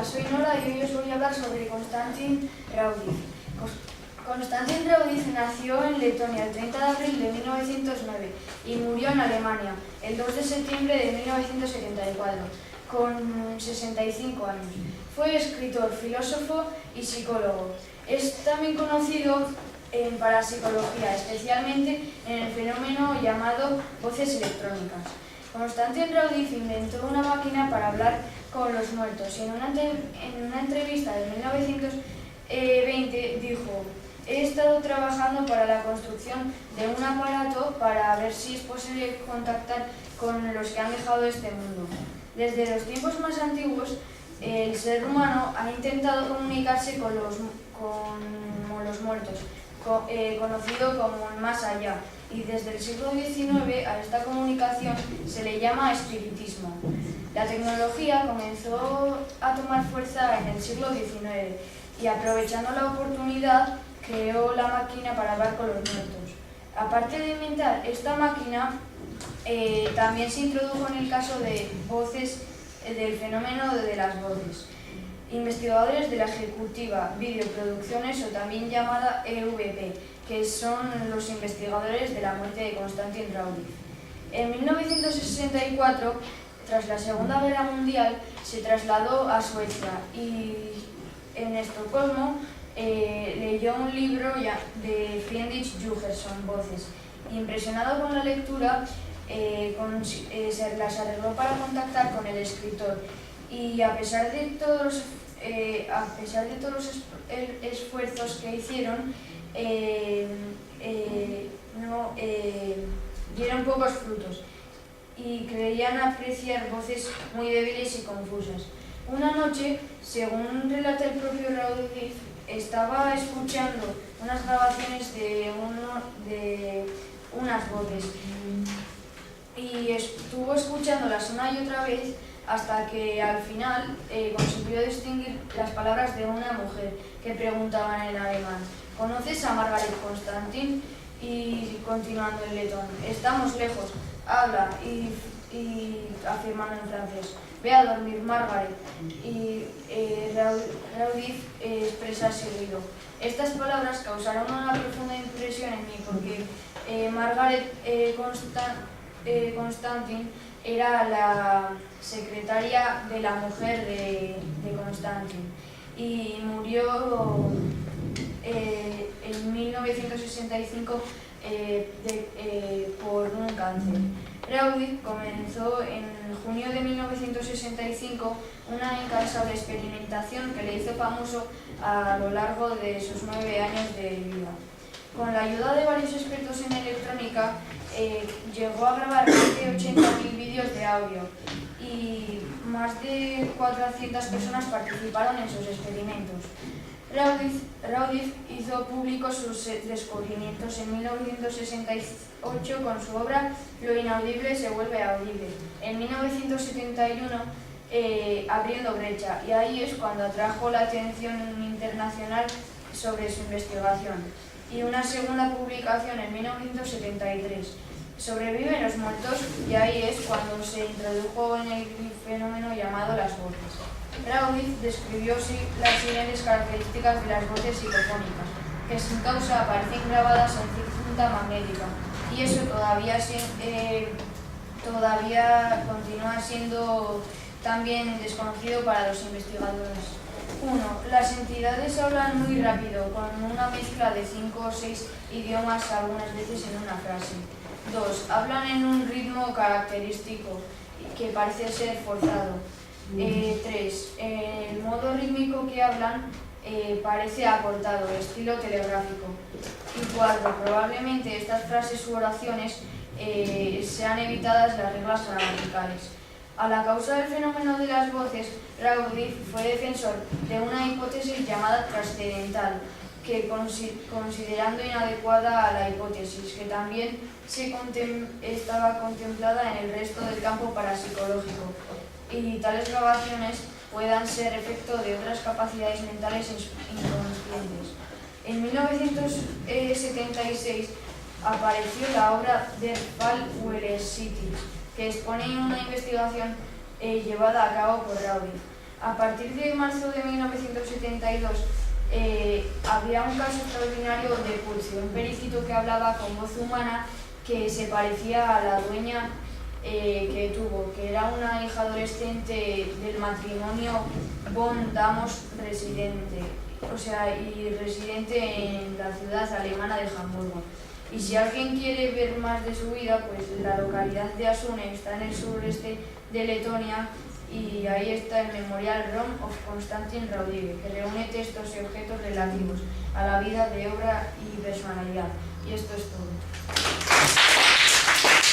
soy Nora y hoy os voy a hablar sobre Konstantin Raudiv. Konstantin Raudiv nació en Letonia el 30 de abril de 1909 y murió en Alemania el 2 de septiembre de 1974, con 65 años. Fue escritor, filósofo y psicólogo. Es también conocido en parapsicología, especialmente en el fenómeno llamado voces electrónicas. Konstantin Raudiv inventó una máquina para hablar con los muertos y en una entrevista de 1920 dijo: he estado trabajando para la construcción de un aparato para ver si es posible contactar con los que han dejado este mundo. Desde los tiempos más antiguos, el ser humano ha intentado comunicarse con los muertos, conocido como el más allá, y desde el siglo XIX a esta comunicación se le llama espiritismo. La tecnología comenzó a tomar fuerza en el siglo XIX y, aprovechando la oportunidad, creó la máquina para hablar con los muertos. Aparte de inventar esta máquina, también se introdujo en el caso de voces, del fenómeno de las voces. Investigadores de la Ejecutiva Videoproducciones, o también llamada EVP, que son los investigadores de la muerte de Konstantin Raudiv. En 1964, tras la Segunda Guerra Mundial, se trasladó a Suecia y en Estocolmo leyó un libro de Friedrich Jürgensen, Voces. Impresionado con la lectura, se las arregló para contactar con el escritor y a pesar de todos los esfuerzos que hicieron, dieron pocos frutos y creían apreciar voces muy débiles y confusas. Una noche, según relata el propio Raudiv, estaba escuchando unas grabaciones de unas voces y estuvo escuchándolas una y otra vez hasta que al final consiguió distinguir las palabras de una mujer que preguntaban en alemán: ¿conoces a Margaret Konstantin? Y continuando en letón: estamos lejos, habla, y afirmando en francés: ve a dormir, Margaret. Y Raudiv expresa seguido: estas palabras causaron una profunda impresión en mí porque Margaret Konstantin era la secretaria de la mujer de Konstantin y murió en 1965 por un cáncer. Raudiv comenzó en junio de 1965 una incansable experimentación que le hizo famoso a lo largo de sus 9 años de vida. Con la ayuda de varios expertos en electrónica, llegó a grabar más de 80.000 vídeos de audio y más de 400 personas participaron en sus experimentos. Raudiv hizo públicos sus descubrimientos en 1968 con su obra Lo inaudible se vuelve audible. En 1971, Abriendo brecha, y ahí es cuando atrajo la atención internacional sobre su investigación. Y una segunda publicación en 1973, Sobreviven los muertos, y ahí es cuando se introdujo en el fenómeno llamado las voces. Raudiv describió las siguientes características de las voces psicofónicas, que sin causa aparecen grabadas en cinta magnética, y eso todavía continúa siendo también desconocido para los investigadores. 1. Las entidades hablan muy rápido, con una mezcla de 5 o 6 idiomas algunas veces en una frase. 2. Hablan en un ritmo característico que parece ser forzado. 3. El modo rítmico que hablan parece acortado, estilo telegráfico. Y 4. Probablemente estas frases u oraciones sean evitadas las reglas gramaticales. A la causa del fenómeno de las voces, Raudiv fue defensor de una hipótesis llamada trascendental, que considerando inadecuada a la hipótesis, que también estaba contemplada en el resto del campo parapsicológico, y tales grabaciones puedan ser efecto de otras capacidades mentales inconscientes. En 1976 apareció la obra Der Fall Welesitis, que expone una investigación llevada a cabo por Raudiv. A partir de marzo de 1972 había un caso extraordinario de Pulse, un periquito que hablaba con voz humana que se parecía a la dueña que tuvo, que era una hija adolescente del matrimonio von Damos residente en la ciudad alemana de Hamburgo. Y si alguien quiere ver más de su vida, pues la localidad de Asune está en el sureste de Letonia y ahí está el Memorial Room of Konstantin Raudive, que reúne textos y objetos relativos a la vida de obra y personalidad. Y esto es todo.